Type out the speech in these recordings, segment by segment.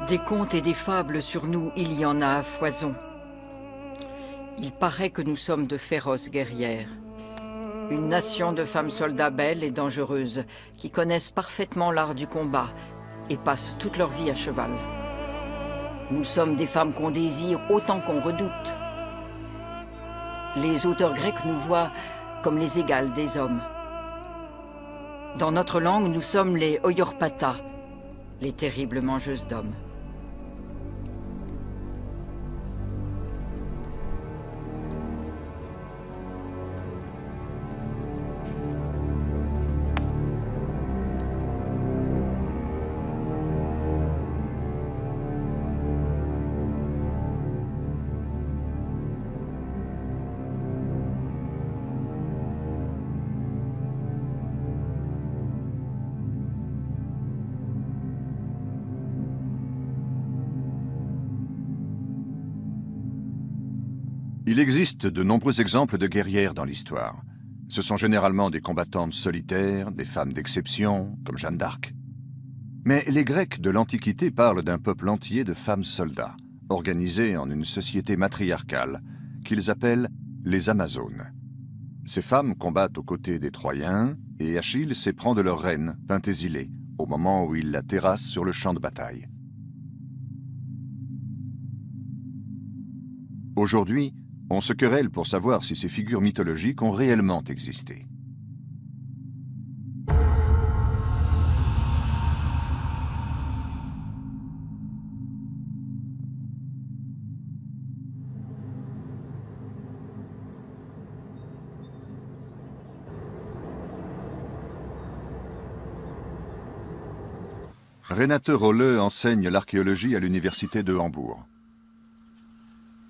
Des contes et des fables sur nous, il y en a à foison. Il paraît que nous sommes de féroces guerrières. Une nation de femmes soldats belles et dangereuses qui connaissent parfaitement l'art du combat et passent toute leur vie à cheval. Nous sommes des femmes qu'on désire autant qu'on redoute. Les auteurs grecs nous voient comme les égales des hommes. Dans notre langue, nous sommes les Oyorpata, les terribles mangeuses d'hommes. Il existe de nombreux exemples de guerrières dans l'histoire. Ce sont généralement des combattantes solitaires, des femmes d'exception, comme Jeanne d'Arc. Mais les Grecs de l'Antiquité parlent d'un peuple entier de femmes soldats, organisées en une société matriarcale, qu'ils appellent les Amazones. Ces femmes combattent aux côtés des Troyens, et Achille s'éprend de leur reine, Penthésile, au moment où il la terrasse sur le champ de bataille. Aujourd'hui, on se querelle pour savoir si ces figures mythologiques ont réellement existé. Renate Rolle enseigne l'archéologie à l'université de Hambourg.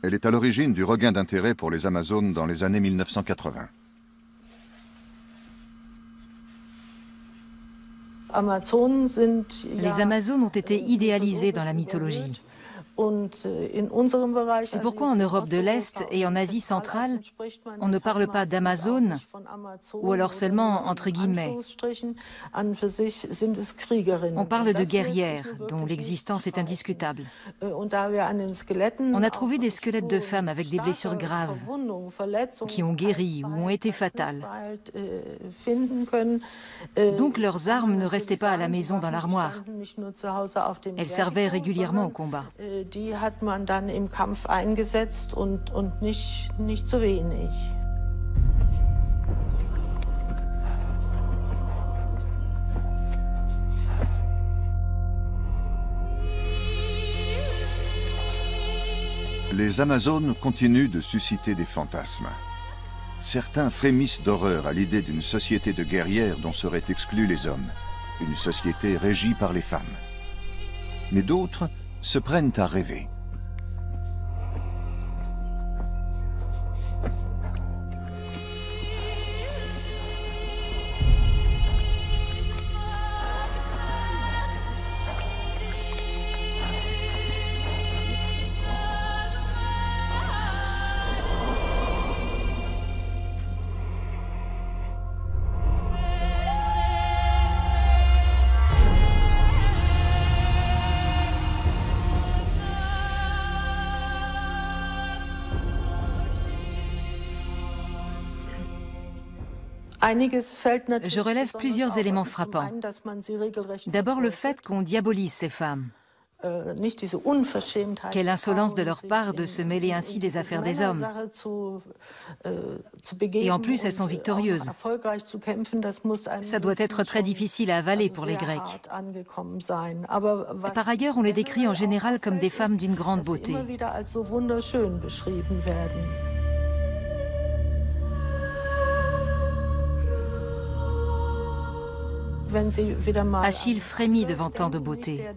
Elle est à l'origine du regain d'intérêt pour les Amazones dans les années 1980. Les Amazones ont été idéalisées dans la mythologie. C'est pourquoi en Europe de l'Est et en Asie centrale, on ne parle pas d'Amazones, ou alors seulement entre guillemets. On parle de guerrières, dont l'existence est indiscutable. On a trouvé des squelettes de femmes avec des blessures graves, qui ont guéri ou ont été fatales. Donc leurs armes ne restaient pas à la maison dans l'armoire. Elles servaient régulièrement au combat. Die hat man dann im Kampf eingesetzt und nicht zu wenig. Les Amazones continuent de susciter des fantasmes. Certains frémissent d'horreur à l'idée d'une société de guerrières dont seraient exclus les hommes, une société régie par les femmes. Mais d'autres se prennent à rêver. Je relève plusieurs éléments frappants. D'abord le fait qu'on diabolise ces femmes. Quelle insolence de leur part de se mêler ainsi des affaires des hommes. Et en plus, elles sont victorieuses. Ça doit être très difficile à avaler pour les Grecs. Par ailleurs, on les décrit en général comme des femmes d'une grande beauté. Achille frémit devant tant de beauté.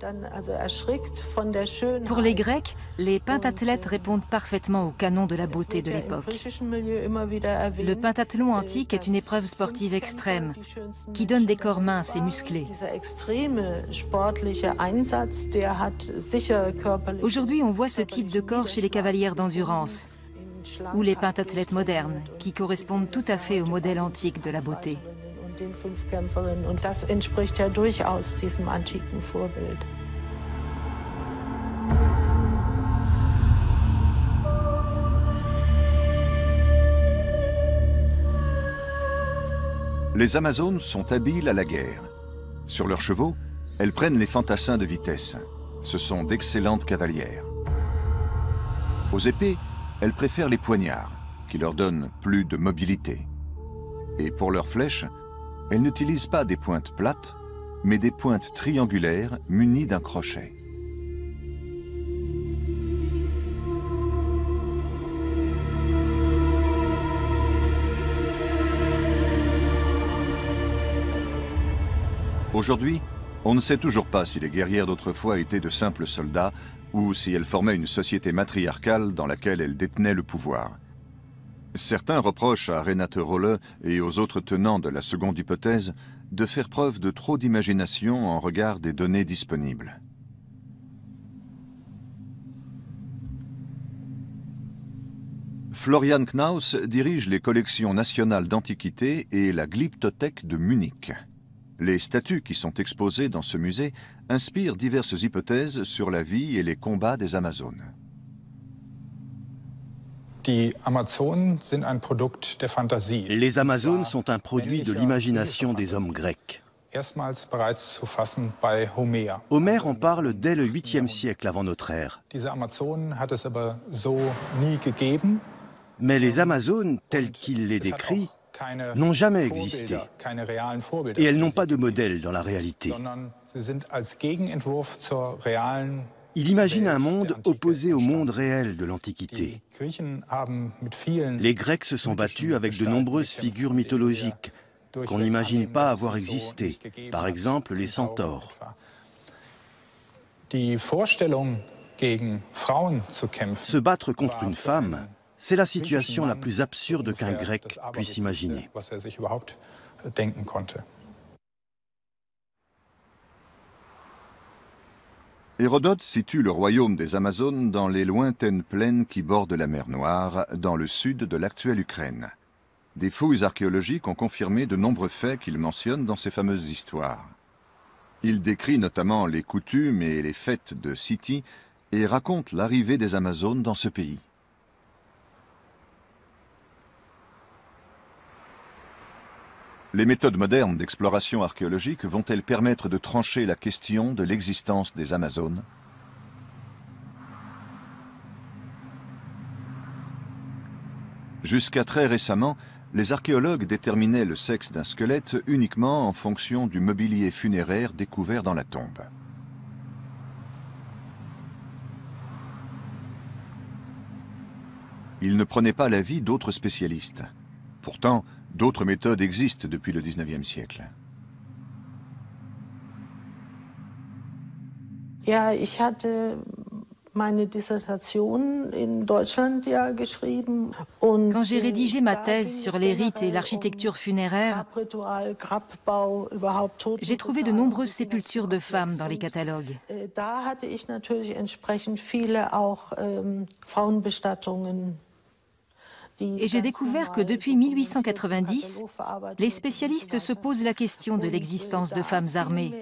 Pour les Grecs, les pentathlètes répondent parfaitement au canon de la beauté de l'époque. Le pentathlon antique est une épreuve sportive extrême qui donne des corps minces et musclés. Aujourd'hui, on voit ce type de corps chez les cavalières d'endurance ou les pentathlètes modernes qui correspondent tout à fait au modèle antique de la beauté. Den Fünfkämpferinnen. Und das entspricht ja durchaus diesem antiken Vorbild. Les Amazones sont habiles à la guerre. Sur leurs chevaux, elles prennent les fantassins de vitesse. Ce sont d'excellentes cavalières. Aux épées, elles préfèrent les poignards, qui leur donnent plus de mobilité. Et pour leurs flèches, elles n'utilisent pas des pointes plates, mais des pointes triangulaires munies d'un crochet. Aujourd'hui, on ne sait toujours pas si les guerrières d'autrefois étaient de simples soldats ou si elles formaient une société matriarcale dans laquelle elles détenaient le pouvoir. Certains reprochent à Renate Rolle et aux autres tenants de la seconde hypothèse de faire preuve de trop d'imagination en regard des données disponibles. Florian Knaus dirige les collections nationales d'antiquités et la Glyptothèque de Munich. Les statues qui sont exposées dans ce musée inspirent diverses hypothèses sur la vie et les combats des Amazones. Les Amazones sont un produit de l'imagination des hommes grecs. Homère en parle dès le 8e siècle avant notre ère. Mais les Amazones, telles qu'il les décrit, n'ont jamais existé. Et elles n'ont pas de modèle dans la réalité. Il imagine un monde opposé au monde réel de l'Antiquité. Les Grecs se sont battus avec de nombreuses figures mythologiques qu'on n'imagine pas avoir existé, par exemple les centaures. Se battre contre une femme, c'est la situation la plus absurde qu'un Grec puisse imaginer. Hérodote situe le royaume des Amazones dans les lointaines plaines qui bordent la mer Noire, dans le sud de l'actuelle Ukraine. Des fouilles archéologiques ont confirmé de nombreux faits qu'il mentionne dans ses fameuses histoires. Il décrit notamment les coutumes et les fêtes de Siti et raconte l'arrivée des Amazones dans ce pays. Les méthodes modernes d'exploration archéologique vont-elles permettre de trancher la question de l'existence des Amazones? Jusqu'à très récemment, les archéologues déterminaient le sexe d'un squelette uniquement en fonction du mobilier funéraire découvert dans la tombe. Ils ne prenaient pas l'avis d'autres spécialistes. Pourtant, d'autres méthodes existent depuis le XIXe siècle. Ja, ich hatte meine Dissertation in Deutschland ja geschrieben. Quand j'ai rédigé ma thèse sur les rites et l'architecture funéraire, j'ai trouvé de nombreuses sépultures de femmes dans les catalogues. Da hatte ich natürlich entsprechend viele auch Frauenbestattungen. Et j'ai découvert que depuis 1890, les spécialistes se posent la question de l'existence de femmes armées,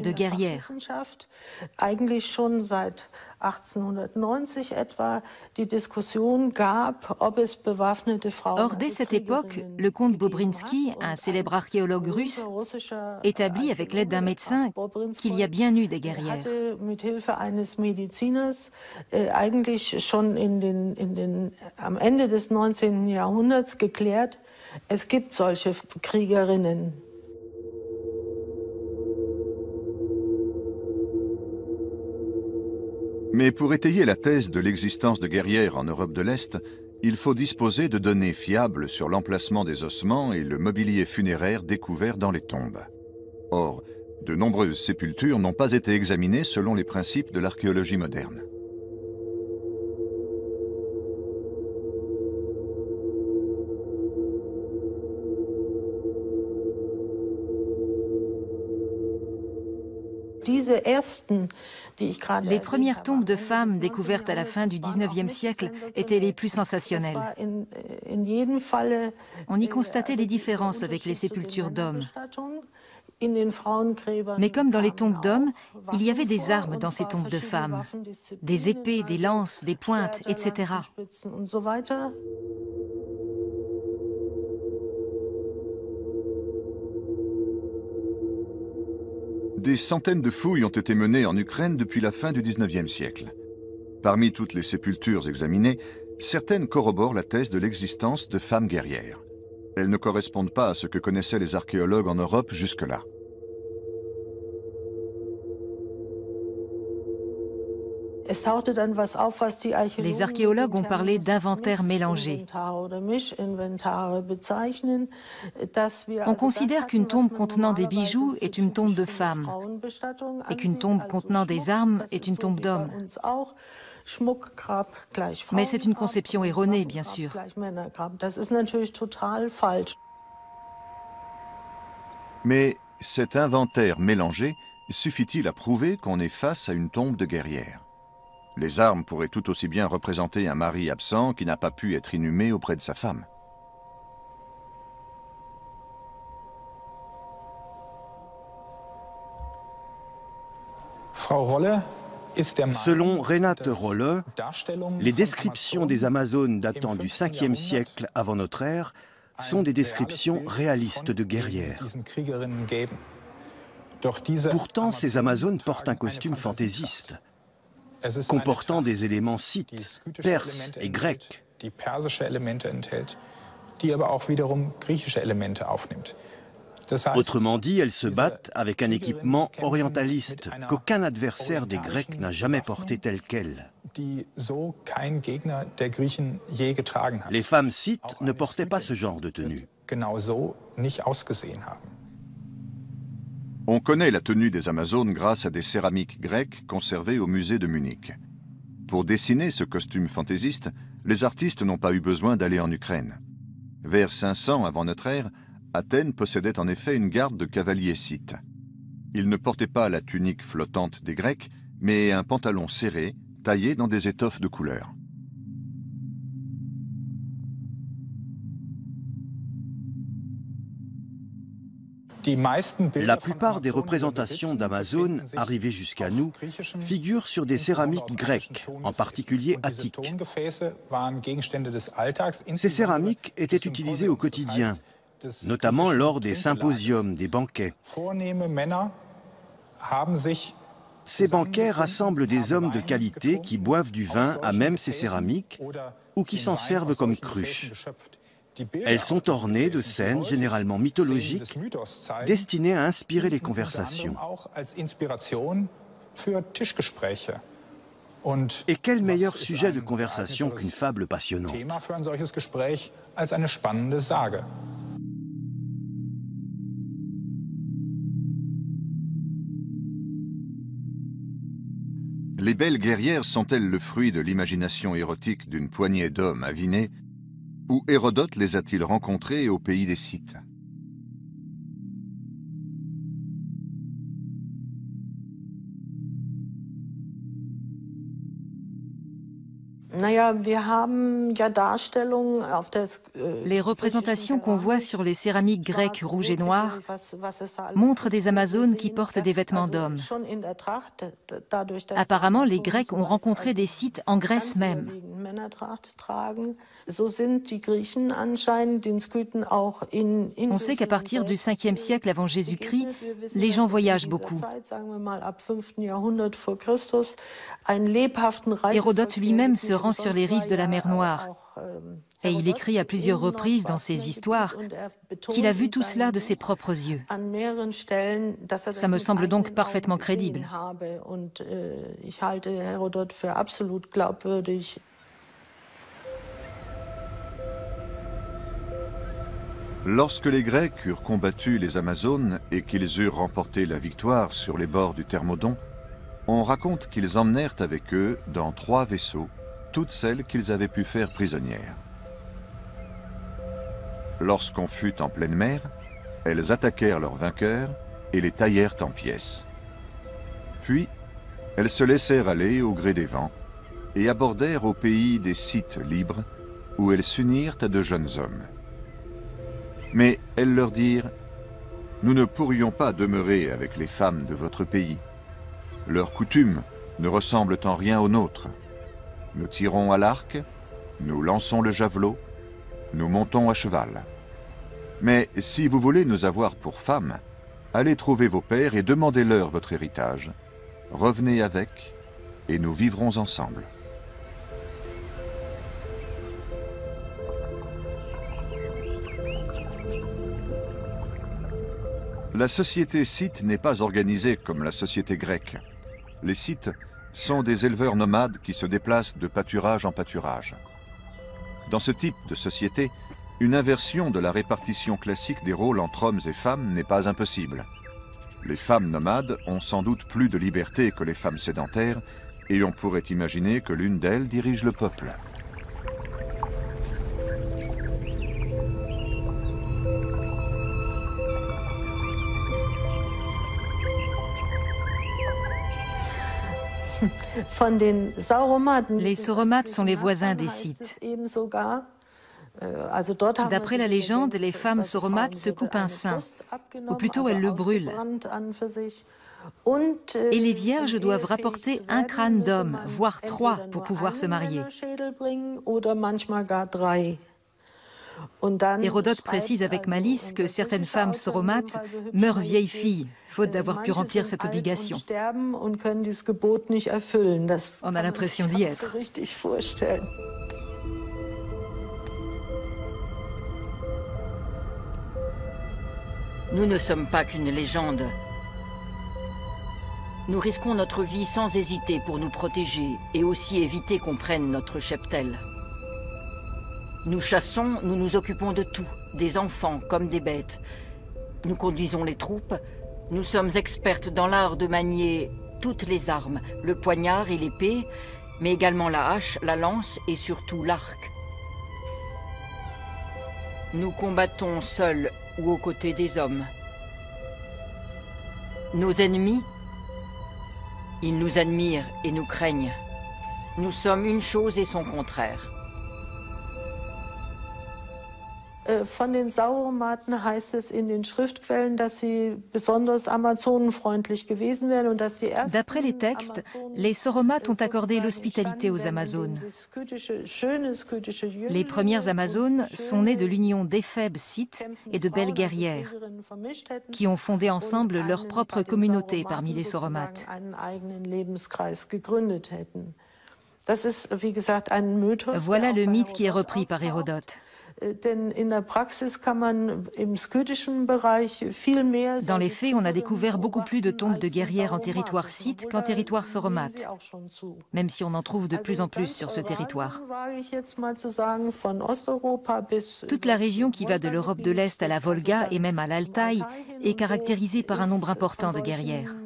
de guerrières. Eigentlich schon seit 1890 etwa die Diskussion gab, ob es bewaffnete Frauen. Or, dès cette époque, le comte Bobrinsky, un célèbre archéologue russe, établit avec l'aide d'un médecin qu'il y a bien eu des guerrières. Mit Hilfe eines Mediziners eigentlich schon am Ende des 19. Jahrhunderts geklärt, es gibt solche Kriegerinnen. Mais pour étayer la thèse de l'existence de guerrières en Europe de l'Est, il faut disposer de données fiables sur l'emplacement des ossements et le mobilier funéraire découvert dans les tombes. Or, de nombreuses sépultures n'ont pas été examinées selon les principes de l'archéologie moderne. Les premières tombes de femmes découvertes à la fin du XIXe siècle étaient les plus sensationnelles. On y constatait des différences avec les sépultures d'hommes. Mais comme dans les tombes d'hommes, il y avait des armes dans ces tombes de femmes. Des épées, des lances, des pointes, etc. Des centaines de fouilles ont été menées en Ukraine depuis la fin du XIXe siècle. Parmi toutes les sépultures examinées, certaines corroborent la thèse de l'existence de femmes guerrières. Elles ne correspondent pas à ce que connaissaient les archéologues en Europe jusque-là. Les archéologues ont parlé d'inventaire mélangé. On considère qu'une tombe contenant des bijoux est une tombe de femme et qu'une tombe contenant des armes est une tombe d'homme. Mais c'est une conception erronée, bien sûr. Mais cet inventaire mélangé suffit-il à prouver qu'on est face à une tombe de guerrière? Les armes pourraient tout aussi bien représenter un mari absent qui n'a pas pu être inhumé auprès de sa femme. Selon Renate Rolle, les descriptions des Amazones datant du 5e siècle avant notre ère sont des descriptions réalistes de guerrières. Pourtant, ces Amazones portent un costume fantaisiste, comportant des éléments scythes, perses et grecs. Autrement dit, elles se battent avec un équipement orientaliste qu'aucun adversaire des Grecs n'a jamais porté tel quel. Les femmes scythes ne portaient pas ce genre de tenue. On connaît la tenue des Amazones grâce à des céramiques grecques conservées au musée de Munich. Pour dessiner ce costume fantaisiste, les artistes n'ont pas eu besoin d'aller en Ukraine. Vers 500 avant notre ère, Athènes possédait en effet une garde de cavaliers scythes. Ils ne portaient pas la tunique flottante des Grecs, mais un pantalon serré, taillé dans des étoffes de couleur. La plupart des représentations d'Amazones arrivées jusqu'à nous figurent sur des céramiques grecques, en particulier attiques. Ces céramiques étaient utilisées au quotidien, notamment lors des symposiums, des banquets. Ces banquets rassemblent des hommes de qualité qui boivent du vin à même ces céramiques ou qui s'en servent comme cruches. Elles sont ornées de scènes généralement mythologiques destinées à inspirer les conversations. Et quel meilleur sujet de conversation qu'une fable passionnante? Les belles guerrières sont-elles le fruit de l'imagination érotique d'une poignée d'hommes avinés, ou Hérodote les a-t-il rencontrées au pays des Scythes? Les représentations qu'on voit sur les céramiques grecques rouges et noires montrent des Amazones qui portent des vêtements d'hommes. Apparemment, les Grecs ont rencontré des Scythes en Grèce même. On sait qu'à partir du 5e siècle avant Jésus-Christ, les gens voyagent beaucoup. Hérodote lui-même se rend sur les rives de la mer Noire. Et il écrit à plusieurs reprises dans ses histoires qu'il a vu tout cela de ses propres yeux. Ça me semble donc parfaitement crédible. Lorsque les Grecs eurent combattu les Amazones et qu'ils eurent remporté la victoire sur les bords du Thermodon, on raconte qu'ils emmenèrent avec eux, dans 3 vaisseaux, toutes celles qu'ils avaient pu faire prisonnières. Lorsqu'on fut en pleine mer, elles attaquèrent leurs vainqueurs et les taillèrent en pièces. Puis, elles se laissèrent aller au gré des vents et abordèrent au pays des Scythes libres, où elles s'unirent à de jeunes hommes. Mais elles leur dirent « Nous ne pourrions pas demeurer avec les femmes de votre pays. Leurs coutumes ne ressemblent en rien aux nôtres. Nous tirons à l'arc, nous lançons le javelot, nous montons à cheval. Mais si vous voulez nous avoir pour femmes, allez trouver vos pères et demandez-leur votre héritage. Revenez avec, et nous vivrons ensemble. La société scythe n'est pas organisée comme la société grecque. Les Scythes sont des éleveurs nomades qui se déplacent de pâturage en pâturage. Dans ce type de société, une inversion de la répartition classique des rôles entre hommes et femmes n'est pas impossible. Les femmes nomades ont sans doute plus de liberté que les femmes sédentaires, et on pourrait imaginer que l'une d'elles dirige le peuple. Les Sauromates sont les voisins des Scythes. D'après la légende, les femmes Sauromates se coupent un sein, ou plutôt elles le brûlent. Et les vierges doivent rapporter un crâne d'homme, voire 3, pour pouvoir se marier. Hérodote précise avec malice que certaines femmes Sauromates meurent vieilles filles, faute d'avoir pu remplir cette obligation. On a l'impression d'y être. Nous ne sommes pas qu'une légende. Nous risquons notre vie sans hésiter pour nous protéger et aussi éviter qu'on prenne notre cheptel. Nous chassons, nous nous occupons de tout, des enfants comme des bêtes. Nous conduisons les troupes. Nous sommes expertes dans l'art de manier toutes les armes, le poignard et l'épée, mais également la hache, la lance et surtout l'arc. Nous combattons seuls ou aux côtés des hommes. Nos ennemis, ils nous admirent et nous craignent. Nous sommes une chose et son contraire. Von den Sauromaten heißt es in den Schriftquellen, dass sie besonders amazonenfreundlich gewesen wären und dass die ersten. D'après les textes, les Sauromates ont accordé l'hospitalité aux Amazones. Les premières Amazones sont nées de l'union d'éphèbes scythes et de belles guerrières, qui ont fondé ensemble leur propre communauté parmi les Sauromates. Voilà le mythe qui est repris par Hérodote. Dans les faits, on a découvert beaucoup plus de tombes de guerrières en territoire scythe qu'en territoire sauromate, même si on en trouve de plus en plus sur ce territoire. Toute la région qui va de l'Europe de l'Est à la Volga et même à l'Altaï est caractérisée par un nombre important de guerrières.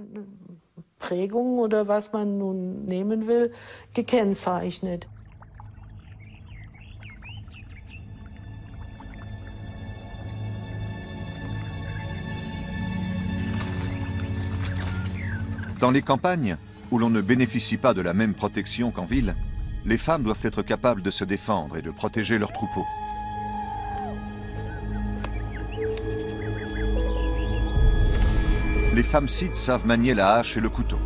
Dans les campagnes, où l'on ne bénéficie pas de la même protection qu'en ville, les femmes doivent être capables de se défendre et de protéger leurs troupeaux. Les femmes scythes savent manier la hache et le couteau.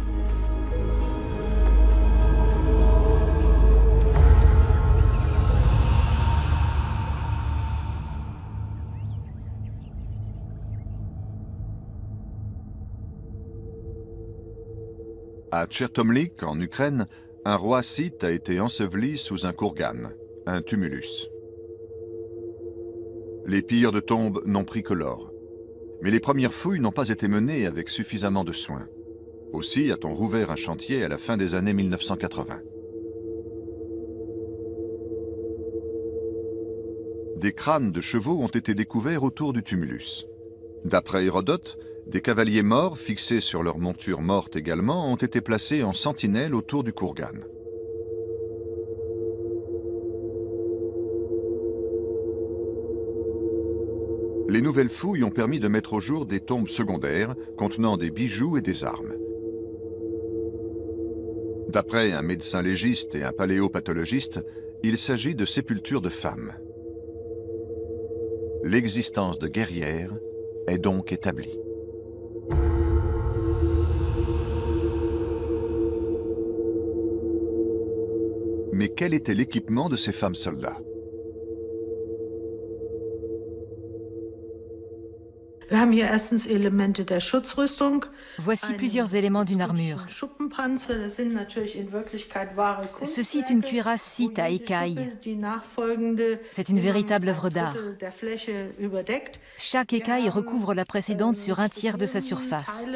À Tchertomlik, en Ukraine, un roi scythe a été enseveli sous un kurgan, un tumulus. Les pilleurs de tombes n'ont pris que l'or. Mais les premières fouilles n'ont pas été menées avec suffisamment de soin. Aussi a-t-on rouvert un chantier à la fin des années 1980. Des crânes de chevaux ont été découverts autour du tumulus. D'après Hérodote, des cavaliers morts, fixés sur leur monture morte également, ont été placés en sentinelle autour du kurgan. Les nouvelles fouilles ont permis de mettre au jour des tombes secondaires contenant des bijoux et des armes. D'après un médecin légiste et un paléopathologiste, il s'agit de sépultures de femmes. L'existence de guerrières est donc établie. Mais quel était l'équipement de ces femmes soldats? Voici plusieurs éléments d'une armure. Ceci est une cuirasse scythe à écailles. C'est une véritable œuvre d'art. Chaque écaille recouvre la précédente sur un tiers de sa surface.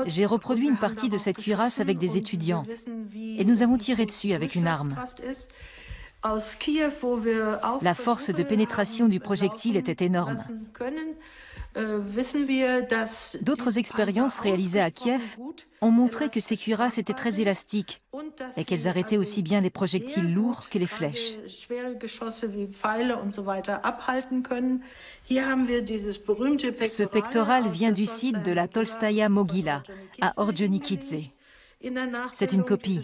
J'ai reproduit une partie de cette cuirasse avec des étudiants et nous avons tiré dessus avec une arme. La force de pénétration du projectile était énorme. D'autres expériences réalisées à Kiev ont montré que ces cuirasses étaient très élastiques et qu'elles arrêtaient aussi bien les projectiles lourds que les flèches. Ce pectoral vient du site de la Tolstaïa Mogila, à Ordzhonikidze. C'est une copie.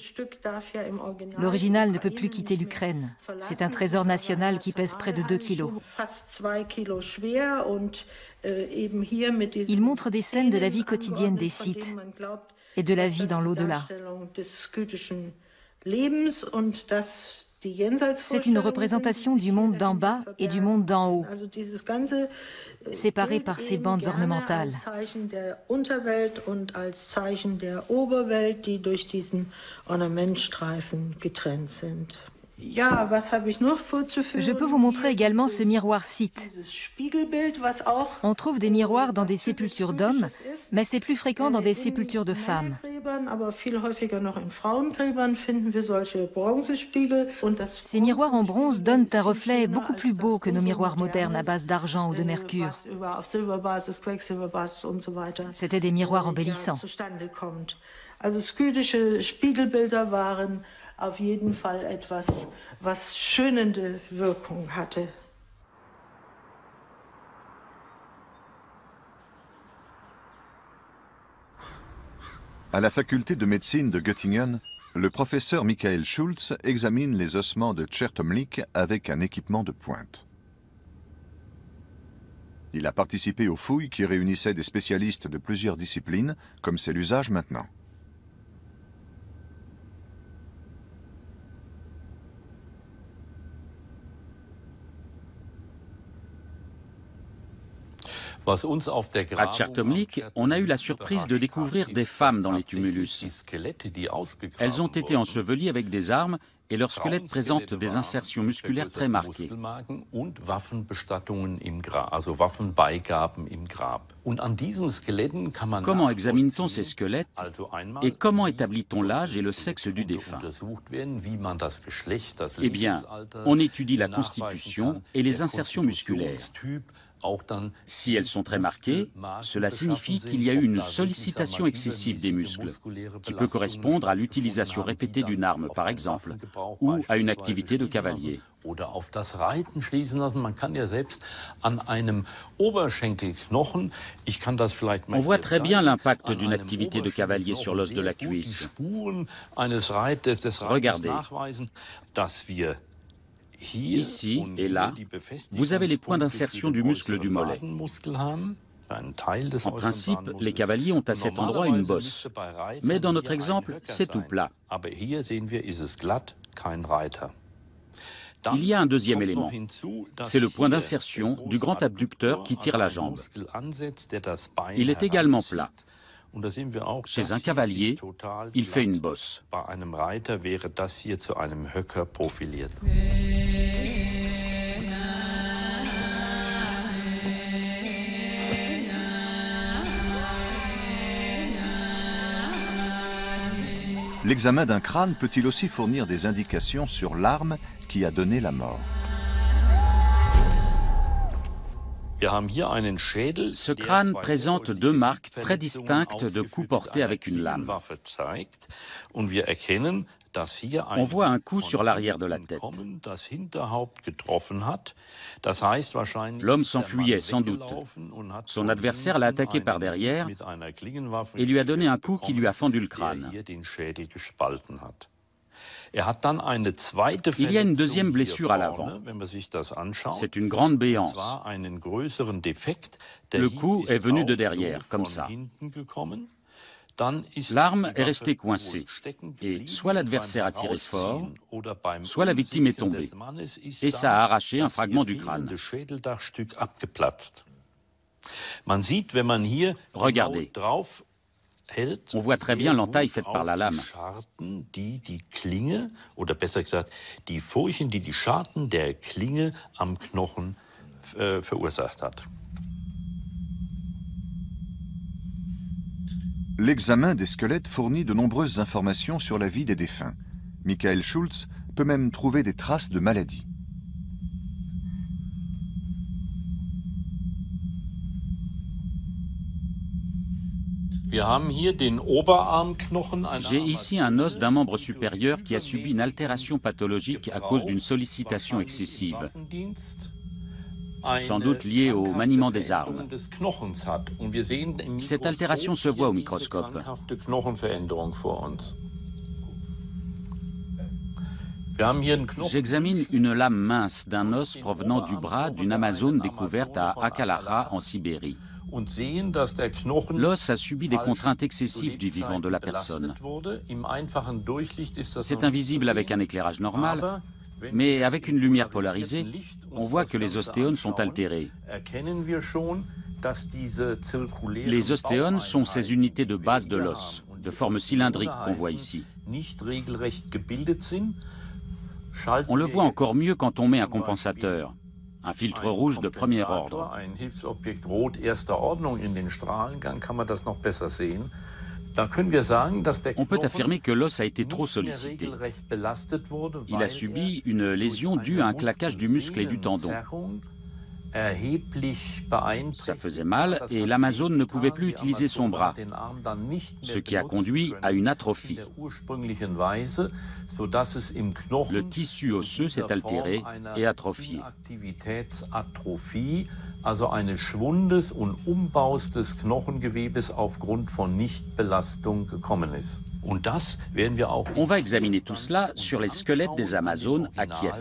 L'original ne peut plus quitter l'Ukraine. C'est un trésor national qui pèse près de 2 kilos. Il montre des scènes de la vie quotidienne des Scythes et de la vie dans l'au-delà. C'est une représentation du monde d'en bas et du monde d'en haut, séparés par ces bandes ornementales. Je peux vous montrer également ce miroir scythe. On trouve des miroirs dans des sépultures d'hommes, mais c'est plus fréquent dans des sépultures de femmes. Ces miroirs en bronze donnent un reflet beaucoup plus beau que nos miroirs modernes à base d'argent ou de mercure. C'étaient des miroirs embellissants. Auf jeden Fall etwas, was schönende Wirkung hatte. À la faculté de médecine de Göttingen, le professeur Michael Schulz examine les ossements de Czertomlik avec un équipement de pointe. Il a participé aux fouilles qui réunissaient des spécialistes de plusieurs disciplines, comme c'est l'usage maintenant. À Czertomlik, on a eu la surprise de découvrir des femmes dans les tumulus. Elles ont été ensevelies avec des armes et leurs squelettes présentent des insertions musculaires très marquées. Comment examine-t-on ces squelettes et comment établit-on l'âge et le sexe du défunt? Eh bien, on étudie la constitution et les insertions musculaires. Si elles sont très marquées, cela signifie qu'il y a eu une sollicitation excessive des muscles, qui peut correspondre à l'utilisation répétée d'une arme, par exemple, ou à une activité de cavalier. On voit très bien l'impact d'une activité de cavalier sur l'os de la cuisse. Regardez. Ici et là, vous avez les points d'insertion du muscle du mollet. En principe, les cavaliers ont à cet endroit une bosse. Mais dans notre exemple, c'est tout plat. Il y a un deuxième élément. C'est le point d'insertion du grand abducteur qui tire la jambe. Il est également plat. Chez un cavalier, il fait une bosse. L'examen d'un crâne peut-il aussi fournir des indications sur l'arme qui a donné la mort? Ce crâne présente deux marques très distinctes de coups portés avec une lame. On voit un coup sur l'arrière de la tête. L'homme s'enfuyait sans doute. Son adversaire l'a attaqué par derrière et lui a donné un coup qui lui a fendu le crâne. Il y a une deuxième blessure à l'avant. C'est une grande béance. Le coup est venu de derrière, comme ça. L'arme est restée coincée, et soit l'adversaire a tiré fort, soit la victime est tombée, et ça a arraché un fragment du crâne. Regardez, on voit très bien l'entaille faite par la lame. L'examen des squelettes fournit de nombreuses informations sur la vie des défunts. Michael Schultz peut même trouver des traces de maladies. J'ai ici un os d'un membre supérieur qui a subi une altération pathologique à cause d'une sollicitation excessive, sans doute liée au maniement des armes. Cette altération se voit au microscope. J'examine une lame mince d'un os provenant du bras d'une Amazone découverte à Akallara en Sibérie. L'os a subi des contraintes excessives du vivant de la personne. C'est invisible avec un éclairage normal, mais avec une lumière polarisée, on voit que les ostéones sont altérés. Les ostéones sont ces unités de base de l'os, de forme cylindrique qu'on voit ici. On le voit encore mieux quand on met un compensateur, un filtre rouge de premier ordre. On peut affirmer que l'os a été trop sollicité. Il a subi une lésion due à un claquage du muscle et du tendon. Ça faisait mal et l'Amazone ne pouvait plus utiliser son bras, ce qui a conduit à une atrophie. Le tissu osseux s'est altéré et atrophié. Also eines Schwundes und Umbaus des Knochengewebes aufgrund von Nichtbelastung gekommen ist. On va examiner tout cela sur les squelettes des Amazones à Kiev.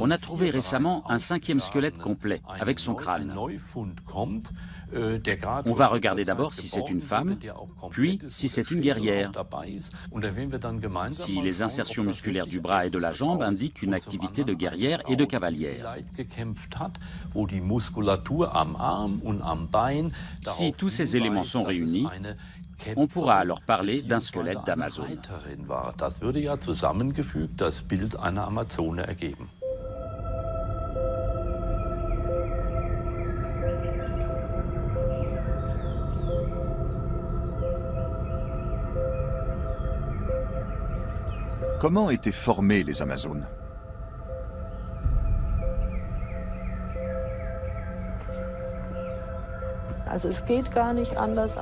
On a trouvé récemment un 5e squelette complet, avec son crâne. On va regarder d'abord si c'est une femme, puis si c'est une guerrière. Si les insertions musculaires du bras et de la jambe indiquent une activité de guerrière et de cavalière. Si tous ces éléments sont réunis, on pourra alors parler d'un squelette d'Amazone. Comment étaient formées les Amazones?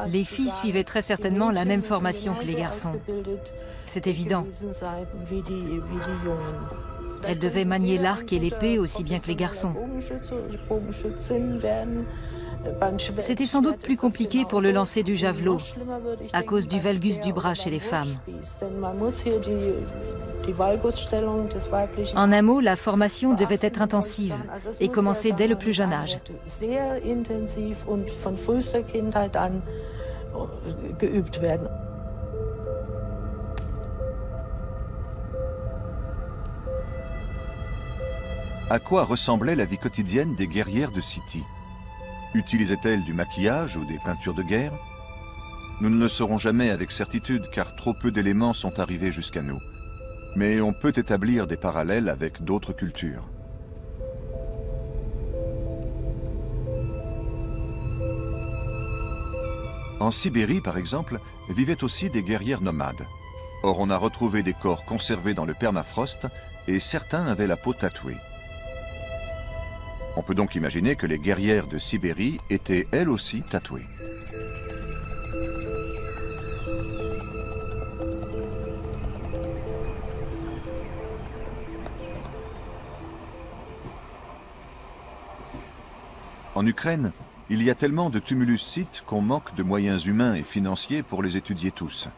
Les filles suivaient très certainement la même formation que les garçons. C'est évident. Elles devaient manier l'arc et l'épée aussi bien que les garçons. C'était sans doute plus compliqué pour le lancer du javelot, à cause du valgus du bras chez les femmes. En un mot, la formation devait être intensive et commencer dès le plus jeune âge. À quoi ressemblait la vie quotidienne des guerrières de Siti? Utilisaient-elles du maquillage ou des peintures de guerre? Nous ne le saurons jamais avec certitude car trop peu d'éléments sont arrivés jusqu'à nous. Mais on peut établir des parallèles avec d'autres cultures. En Sibérie, par exemple, vivaient aussi des guerrières nomades. Or, on a retrouvé des corps conservés dans le permafrost et certains avaient la peau tatouée. On peut donc imaginer que les guerrières de Sibérie étaient elles aussi tatouées. En Ukraine, il y a tellement de tumulus-sites qu'on manque de moyens humains et financiers pour les étudier tous.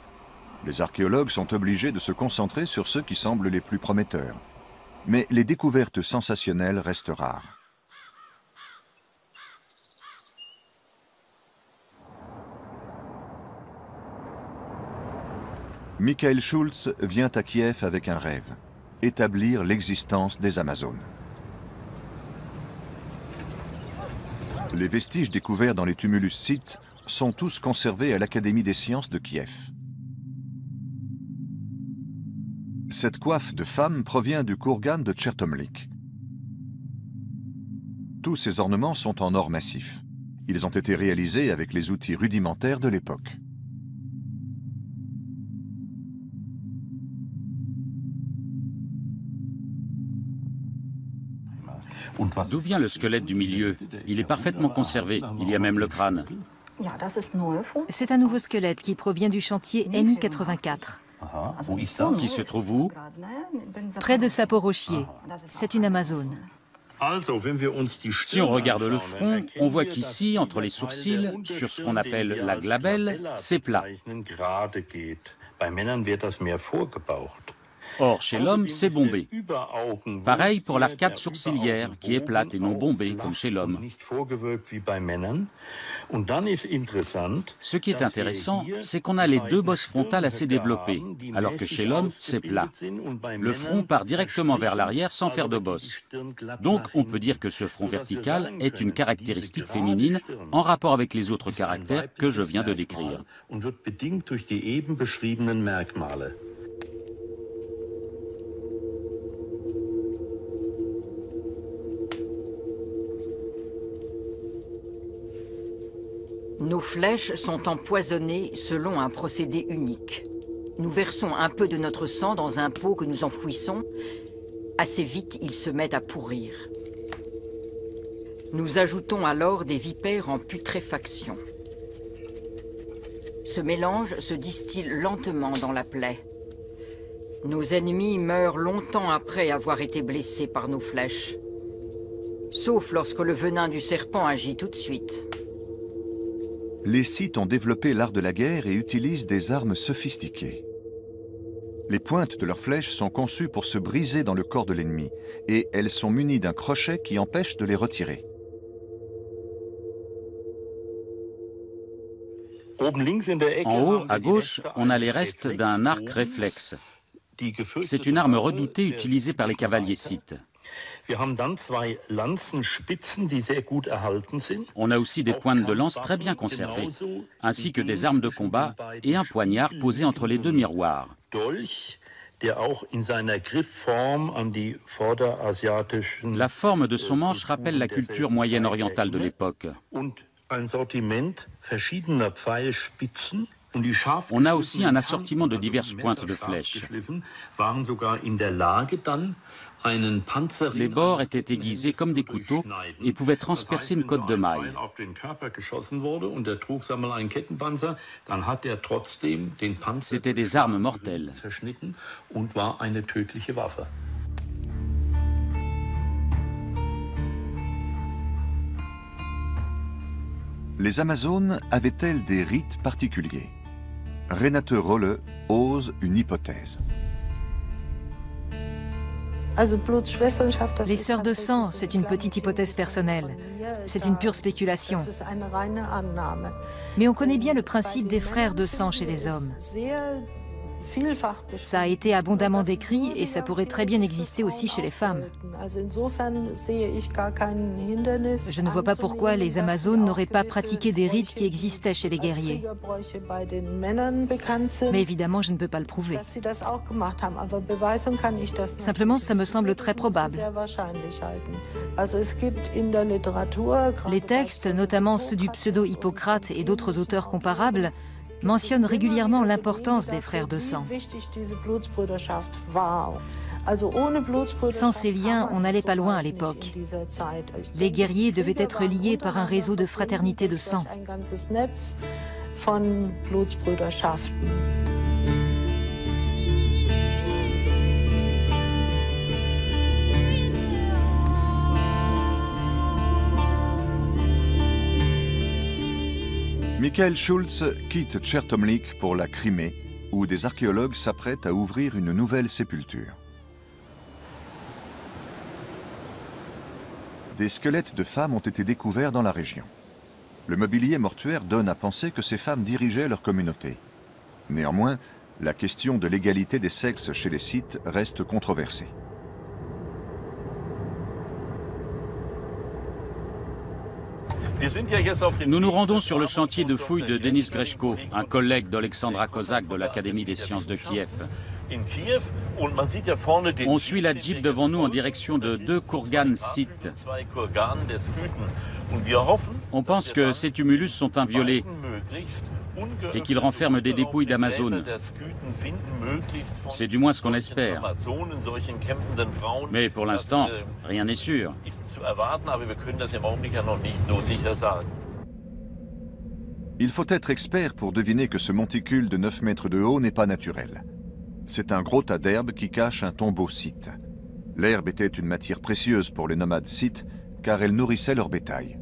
Les archéologues sont obligés de se concentrer sur ceux qui semblent les plus prometteurs. Mais les découvertes sensationnelles restent rares. Michael Schultz vient à Kiev avec un rêve, établir l'existence des Amazones. Les vestiges découverts dans les tumulus scythes sont tous conservés à l'Académie des sciences de Kiev. Cette coiffe de femme provient du kurgan de Chertomlik. Tous ces ornements sont en or massif. Ils ont été réalisés avec les outils rudimentaires de l'époque. D'où vient le squelette du milieu? Il est parfaitement conservé. Il y a même le crâne. C'est un nouveau squelette qui provient du chantier Mi-84. Qui se trouve où? Près de Saporochier. C'est une Amazone. Si on regarde le front, on voit qu'ici, entre les sourcils, sur ce qu'on appelle la glabelle, c'est plat. Or, chez l'homme, c'est bombé. Pareil pour l'arcade sourcilière, qui est plate et non bombée, comme chez l'homme. Ce qui est intéressant, c'est qu'on a les deux bosses frontales assez développées, alors que chez l'homme, c'est plat. Le front part directement vers l'arrière sans faire de bosse. Donc, on peut dire que ce front vertical est une caractéristique féminine en rapport avec les autres caractères que je viens de décrire. Nos flèches sont empoisonnées selon un procédé unique. Nous versons un peu de notre sang dans un pot que nous enfouissons. Assez vite, il se met à pourrir. Nous ajoutons alors des vipères en putréfaction. Ce mélange se distille lentement dans la plaie. Nos ennemis meurent longtemps après avoir été blessés par nos flèches. Sauf lorsque le venin du serpent agit tout de suite. Les Scythes ont développé l'art de la guerre et utilisent des armes sophistiquées. Les pointes de leurs flèches sont conçues pour se briser dans le corps de l'ennemi, et elles sont munies d'un crochet qui empêche de les retirer. En haut, à gauche, on a les restes d'un arc réflexe. C'est une arme redoutée utilisée par les cavaliers scythes. On a aussi des pointes de lance très bien conservées, ainsi que des armes de combat et un poignard posé entre les deux miroirs. La forme de son manche rappelle la culture moyenne-orientale de l'époque. On a aussi un assortiment de diverses pointes de flèches. Les bords étaient aiguisés comme des couteaux et pouvaient transpercer une cotte de maille. C'étaient des armes mortelles. Les Amazones avaient-elles des rites particuliers? Renate Rolle ose une hypothèse. Les sœurs de sang, c'est une petite hypothèse personnelle. C'est une pure spéculation. Mais on connaît bien le principe des frères de sang chez les hommes. Ça a été abondamment décrit et ça pourrait très bien exister aussi chez les femmes. Je ne vois pas pourquoi les Amazones n'auraient pas pratiqué des rites qui existaient chez les guerriers. Mais évidemment, je ne peux pas le prouver. Simplement, ça me semble très probable. Les textes, notamment ceux du pseudo-Hippocrate et d'autres auteurs comparables, mentionne régulièrement l'importance des frères de sang. Sans ces liens, on n'allait pas loin à l'époque. Les guerriers devaient être liés par un réseau de fraternité de sang. Michael Schultz quitte Chertomlik pour la Crimée, où des archéologues s'apprêtent à ouvrir une nouvelle sépulture. Des squelettes de femmes ont été découverts dans la région. Le mobilier mortuaire donne à penser que ces femmes dirigeaient leur communauté. Néanmoins, la question de l'égalité des sexes chez les Scythes reste controversée. Nous nous rendons sur le chantier de fouilles de Denis Grechko, un collègue d'Olexandra Kozak de l'Académie des sciences de Kiev. On suit la Jeep devant nous en direction de 2 kurgans scythes. On pense que ces tumulus sont inviolés et qu'ils renferment des dépouilles d'Amazones. C'est du moins ce qu'on espère. Mais pour l'instant, rien n'est sûr. Il faut être expert pour deviner que ce monticule de 9 mètres de haut n'est pas naturel. C'est un gros tas d'herbe qui cache un tombeau scythe. L'herbe était une matière précieuse pour les nomades scythes, car elle nourrissait leur bétail.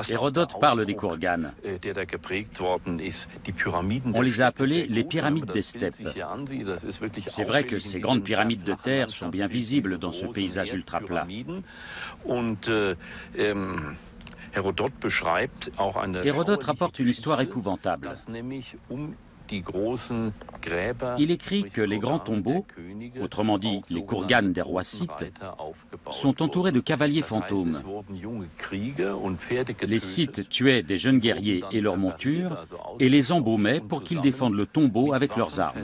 Hérodote parle des kurgans. On les a appelés les pyramides des steppes. C'est vrai que ces grandes pyramides de terre sont bien visibles dans ce paysage ultra plat. Hérodote rapporte une histoire épouvantable. Il écrit que les grands tombeaux, autrement dit les kurgans des rois scythes, sont entourés de cavaliers fantômes. Les Scythes tuaient des jeunes guerriers et leurs montures et les embaumaient pour qu'ils défendent le tombeau avec leurs armes.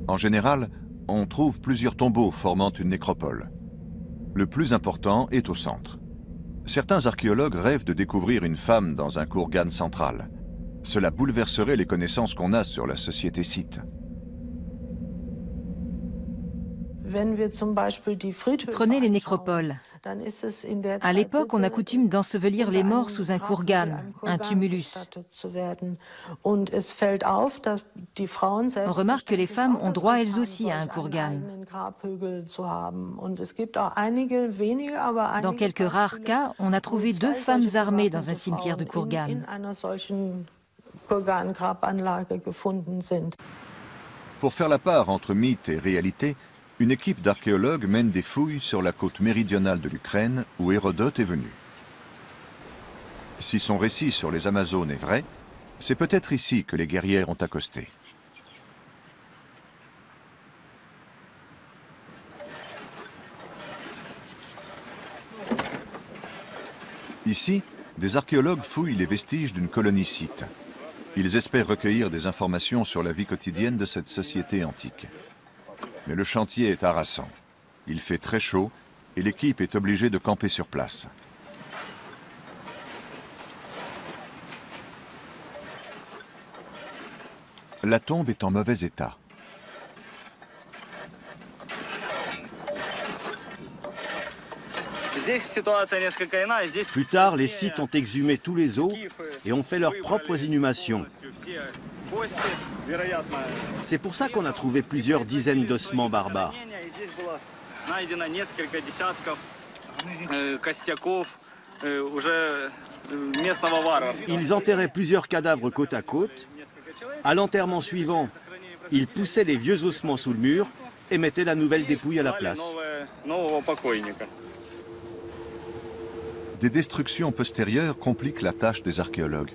En général, on trouve plusieurs tombeaux formant une nécropole. Le plus important est au centre. Certains archéologues rêvent de découvrir une femme dans un kurgan central. Cela bouleverserait les connaissances qu'on a sur la société scythe. Prenez les nécropoles. À l'époque, on a coutume d'ensevelir les morts sous un kurgan, un tumulus. On remarque que les femmes ont droit elles aussi à un kurgan. Dans quelques rares cas, on a trouvé 2 femmes armées dans un cimetière de kurgan. Pour faire la part entre mythe et réalité, une équipe d'archéologues mène des fouilles sur la côte méridionale de l'Ukraine où Hérodote est venu. Si son récit sur les Amazones est vrai, c'est peut-être ici que les guerrières ont accosté. Ici, des archéologues fouillent les vestiges d'une colonie scythe. Ils espèrent recueillir des informations sur la vie quotidienne de cette société antique. Mais le chantier est harassant. Il fait très chaud et l'équipe est obligée de camper sur place. La tombe est en mauvais état. Plus tard, les Scythes ont exhumé tous les os et ont fait leurs propres inhumations. C'est pour ça qu'on a trouvé plusieurs dizaines d'ossements barbares. Ils enterraient plusieurs cadavres côte à côte. À l'enterrement suivant, ils poussaient les vieux ossements sous le mur et mettaient la nouvelle dépouille à la place. Des destructions postérieures compliquent la tâche des archéologues.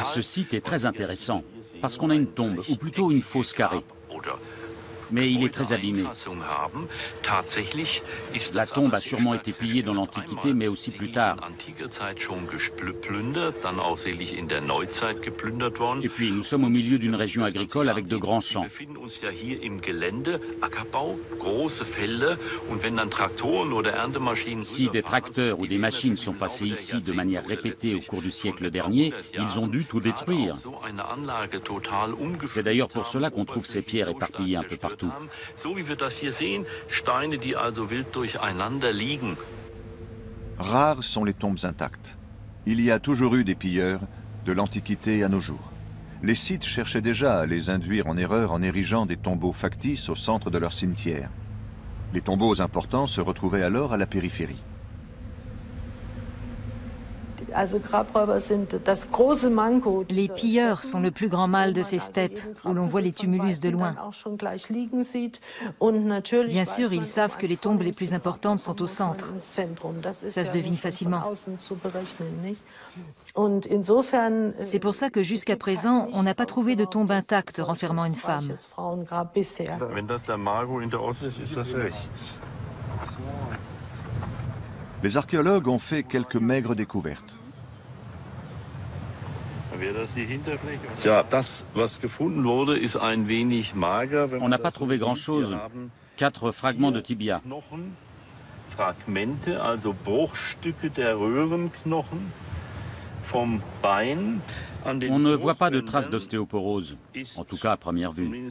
Ce site est très intéressant parce qu'on a une tombe, ou plutôt une fosse carrée. Mais il est très abîmé. La tombe a sûrement été pillée dans l'Antiquité, mais aussi plus tard. Et puis, nous sommes au milieu d'une région agricole avec de grands champs. Si des tracteurs ou des machines sont passés ici de manière répétée au cours du siècle dernier, ils ont dû tout détruire. C'est d'ailleurs pour cela qu'on trouve ces pierres éparpillées un peu partout. Rares sont les tombes intactes. Il y a toujours eu des pilleurs, de l'Antiquité à nos jours. Les Scythes cherchaient déjà à les induire en erreur en érigeant des tombeaux factices au centre de leur cimetière. Les tombeaux importants se retrouvaient alors à la périphérie. Les pilleurs sont le plus grand mal de ces steppes, où l'on voit les tumulus de loin. Bien sûr, ils savent que les tombes les plus importantes sont au centre. Ça se devine facilement. C'est pour ça que jusqu'à présent, on n'a pas trouvé de tombe intacte renfermant une femme. Les archéologues ont fait quelques maigres découvertes. On n'a pas trouvé grand-chose. 4 fragments de tibia. On ne voit pas de traces d'ostéoporose, en tout cas à première vue.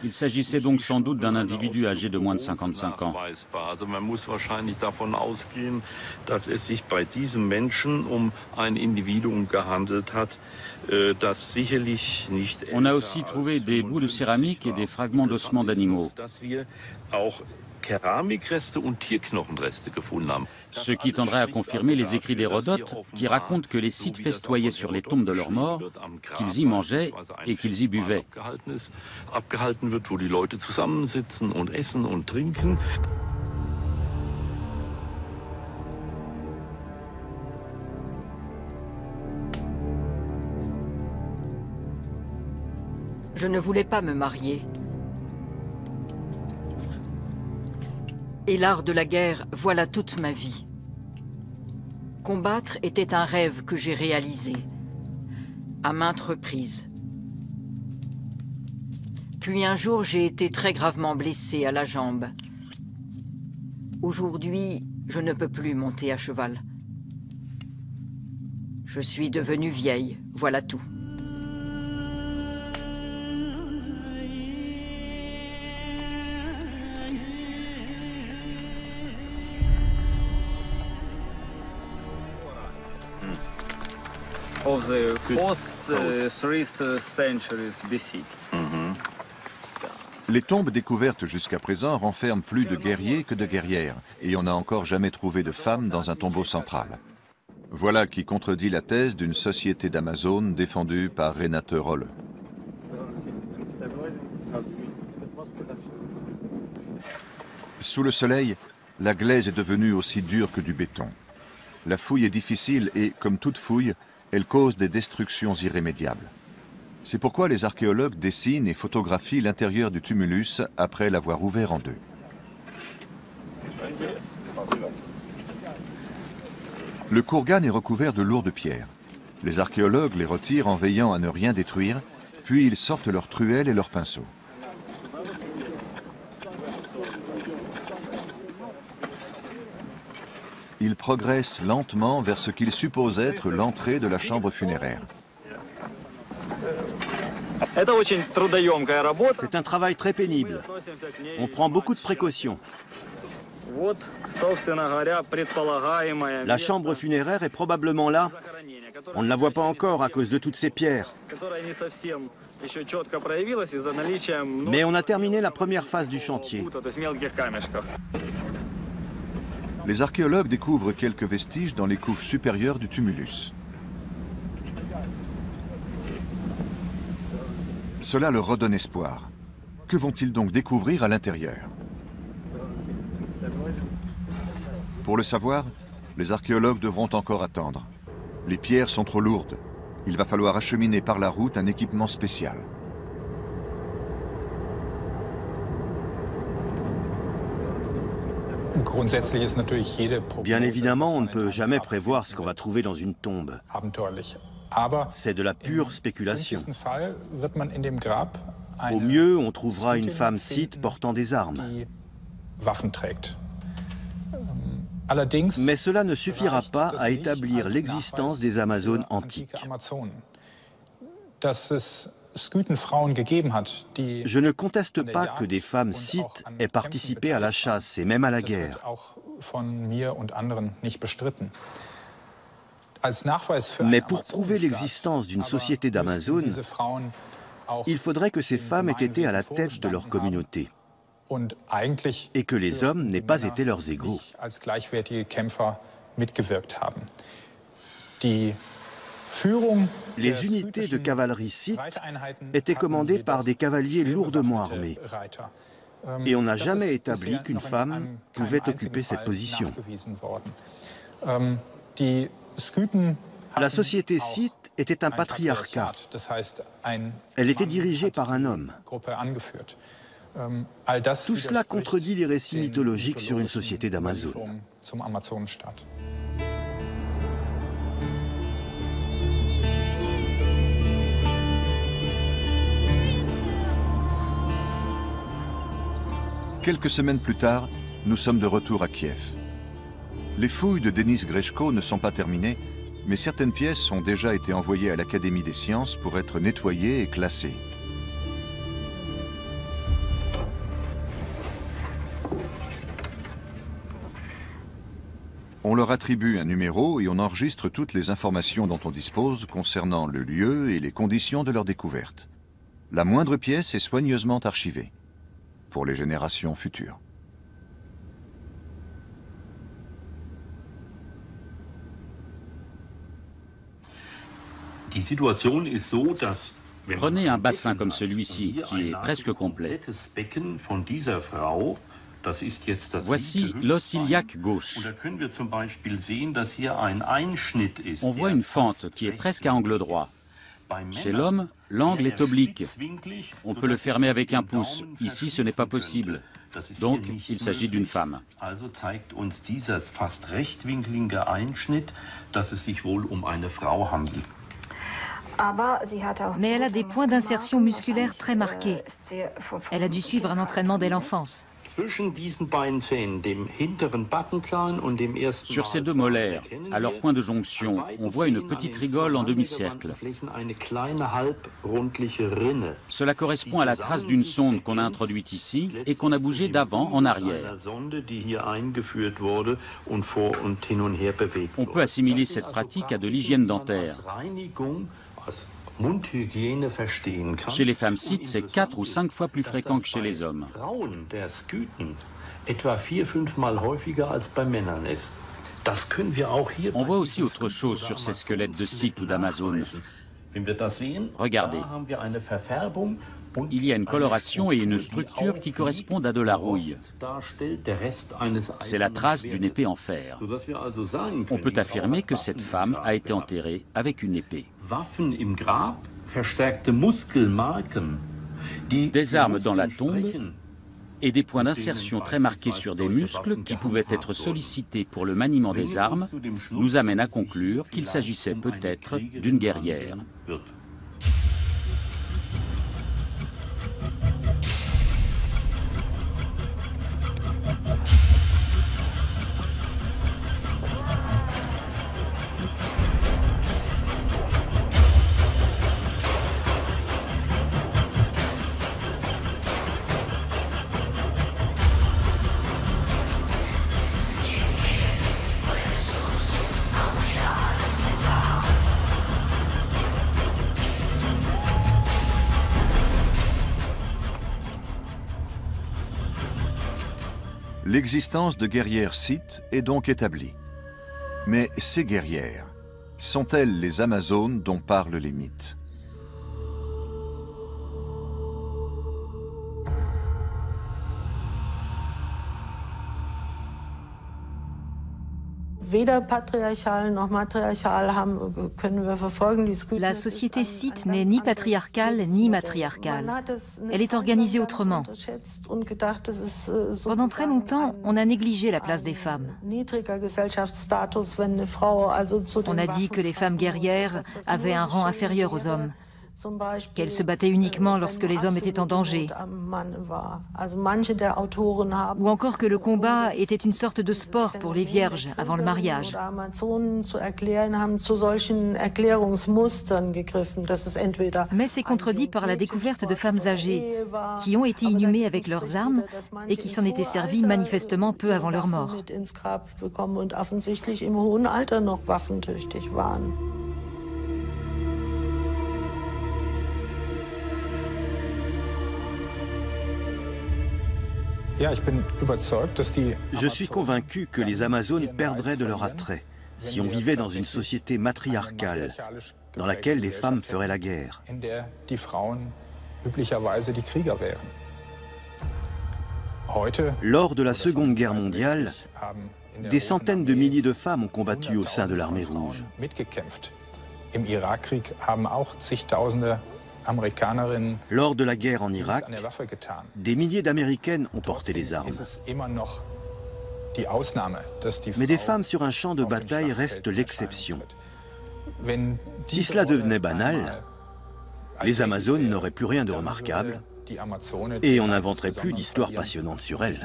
Il s'agissait donc sans doute d'un individu âgé de moins de 55 ans. On a aussi trouvé des bouts de céramique et des fragments d'ossements d'animaux. Ce qui tendrait à confirmer les écrits d'Hérodote qui racontent que les Scythes festoyaient sur les tombes de leurs morts, qu'ils y mangeaient et qu'ils y buvaient. Je ne voulais pas me marier. Et l'art de la guerre, voilà toute ma vie. Combattre était un rêve que j'ai réalisé, à maintes reprises. Puis un jour, j'ai été très gravement blessée à la jambe. Aujourd'hui, je ne peux plus monter à cheval. Je suis devenue vieille, voilà tout. Of the 4th, 3rd centuries BC. Les tombes découvertes jusqu'à présent renferment plus de guerriers que de guerrières, et on n'a encore jamais trouvé de femmes dans un tombeau central. Voilà qui contredit la thèse d'une société d'Amazones défendue par Renate Rolle. Sous le soleil, la glaise est devenue aussi dure que du béton. La fouille est difficile et, comme toute fouille, elle cause des destructions irrémédiables. C'est pourquoi les archéologues dessinent et photographient l'intérieur du tumulus après l'avoir ouvert en deux. Le kurgan est recouvert de lourdes pierres. Les archéologues les retirent en veillant à ne rien détruire, puis ils sortent leurs truelles et leurs pinceaux. Ils progressent lentement vers ce qu'ils supposent être l'entrée de la chambre funéraire. C'est un travail très pénible. On prend beaucoup de précautions. La chambre funéraire est probablement là. On ne la voit pas encore à cause de toutes ces pierres. Mais on a terminé la première phase du chantier. Les archéologues découvrent quelques vestiges dans les couches supérieures du tumulus. Cela leur redonne espoir. Que vont-ils donc découvrir à l'intérieur? Pour le savoir, les archéologues devront encore attendre. Les pierres sont trop lourdes. Il va falloir acheminer par la route un équipement spécial. Bien évidemment, on ne peut jamais prévoir ce qu'on va trouver dans une tombe. C'est de la pure spéculation. Au mieux, on trouvera une femme scythe portant des armes. Mais cela ne suffira pas à établir l'existence des Amazones antiques. Je ne conteste pas que des femmes scythes aient participé à la chasse et même à la guerre. Mais pour prouver l'existence d'une société d'Amazones, il faudrait que ces femmes aient été à la tête de leur communauté. et que les hommes n'aient pas été leurs égaux. Les unités de cavalerie scythe étaient commandées par des cavaliers lourdement armés. Et on n'a jamais établi qu'une femme pouvait occuper cette position. La société scythe était un patriarcat. Elle était dirigée par un homme. Tout cela contredit les récits mythologiques sur une société d'Amazones. Quelques semaines plus tard, nous sommes de retour à Kiev. Les fouilles de Denis Grechko ne sont pas terminées, mais certaines pièces ont déjà été envoyées à l'Académie des sciences pour être nettoyées et classées. On leur attribue un numéro et on enregistre toutes les informations dont on dispose concernant le lieu et les conditions de leur découverte. La moindre pièce est soigneusement archivée pour les générations futures. Prenez un bassin comme celui-ci, qui est presque complet. Voici l'os iliaque gauche. On voit une fente qui est presque à angle droit. Chez l'homme, l'angle est oblique. On peut le fermer avec un pouce. Ici, ce n'est pas possible. Donc, il s'agit d'une femme. Mais elle a des points d'insertion musculaire très marqués. Elle a dû suivre un entraînement dès l'enfance. Sur ces deux molaires, à leur point de jonction, on voit une petite rigole en demi-cercle. Cela correspond à la trace d'une sonde qu'on a introduite ici et qu'on a bougée d'avant en arrière. On peut assimiler cette pratique à de l'hygiène dentaire. Chez les femmes scythes, c'est 4 ou 5 fois plus fréquent que chez les hommes. On voit aussi autre chose sur ces squelettes de scythes ou d'Amazones. Regardez. Il y a une coloration et une structure qui correspondent à de la rouille. C'est la trace d'une épée en fer. On peut affirmer que cette femme a été enterrée avec une épée. Des armes dans la tombe et des points d'insertion très marqués sur des muscles qui pouvaient être sollicités pour le maniement des armes nous amènent à conclure qu'il s'agissait peut-être d'une guerrière. L'existence de guerrières scythes est donc établie. Mais ces guerrières, sont-elles les Amazones dont parlent les mythes ? La société scythe n'est ni patriarcale ni matriarcale. Elle est organisée autrement. Pendant très longtemps, on a négligé la place des femmes. On a dit que les femmes guerrières avaient un rang inférieur aux hommes, qu'elles se battaient uniquement lorsque les hommes étaient en danger, ou encore que le combat était une sorte de sport pour les vierges avant le mariage. Mais c'est contredit par la découverte de femmes âgées qui ont été inhumées avec leurs armes et qui s'en étaient servies manifestement peu avant leur mort. Je suis convaincu que les Amazones perdraient de leur attrait si on vivait dans une société matriarcale, dans laquelle les femmes feraient la guerre. Lors de la Seconde Guerre mondiale, des centaines de milliers de femmes ont combattu au sein de l'armée rouge. Lors de la guerre en Irak, des milliers d'Américaines ont porté les armes. Mais des femmes sur un champ de bataille restent l'exception. Si cela devenait banal, les Amazones n'auraient plus rien de remarquable et on n'inventerait plus d'histoires passionnantes sur elles.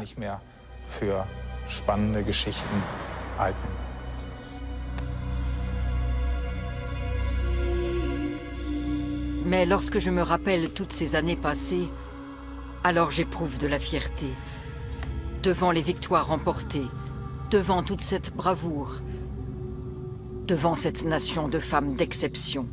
Mais lorsque je me rappelle toutes ces années passées, alors j'éprouve de la fierté. Devant les victoires remportées, devant toute cette bravoure, devant cette nation de femmes d'exception.